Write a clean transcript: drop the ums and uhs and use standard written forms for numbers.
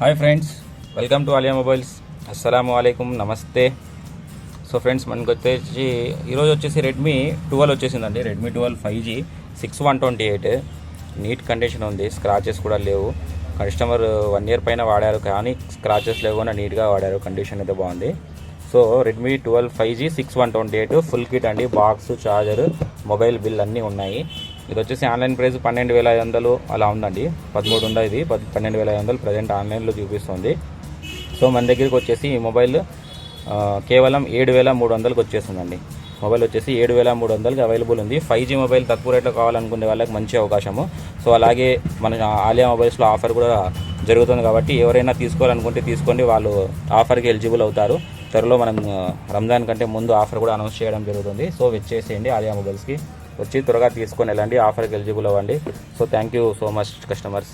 Hi friends, welcome to Alia mobiles. అస్సలాము అలైకుం, నమస్తే. సో ఫ్రెండ్స్, మనకు వచ్చేసి ఈరోజు వచ్చేసి రెడ్మీ 12 వచ్చేసిందండి. రెడ్మీ 12 5G 6128 నీట్ కండిషన్ ఉంది, స్క్రాచెస్ కూడా లేవు. కస్టమర్ 1 ఇయర్ పైన వాడారు కానీ స్క్రాచెస్ లేకుండా నీట్గా వాడారు, కండిషన్ అయితే బాగుంది. So Redmi 12 5G 6128 full kit అండి. బాక్స్, ఛార్జర్, మొబైల్ బిల్ అన్నీ ఉన్నాయి. ఇది వచ్చేసి ఆన్లైన్ ప్రైస్ 12,500 అలా ఉందండి. 13 ఉంది, ఇది 12,500 ప్రజెంట్ ఆన్లైన్లో చూపిస్తుంది. సో మన దగ్గరికి వచ్చేసి ఈ మొబైల్ కేవలం 7,300కి వచ్చేస్తుందండి. మొబైల్ వచ్చేసి 7,300కి అవైలబుల్ ఉంది. 5G మొబైల్ తక్కువ రేట్లో కావాలనుకునే వాళ్ళకి మంచి అవకాశము. సో అలాగే మన ఆలియా మొబైల్స్లో ఆఫర్ కూడా జరుగుతుంది కాబట్టి ఎవరైనా తీసుకోవాలనుకుంటే తీసుకోండి, వాళ్ళు ఆఫర్కి ఎలిజిబుల్ అవుతారు. త్వరలో మనం రంజాన్ కంటే ముందు ఆఫర్ కూడా అనౌన్స్ చేయడం జరుగుతుంది. సో వచ్చేసేయండి ఆలియా మొబైల్స్కి, వచ్చి త్వరగా తీసుకొని వెళ్ళండి, ఆఫర్కి ఎలిజిబుల్ అవ్వండి. So thank you so much customers.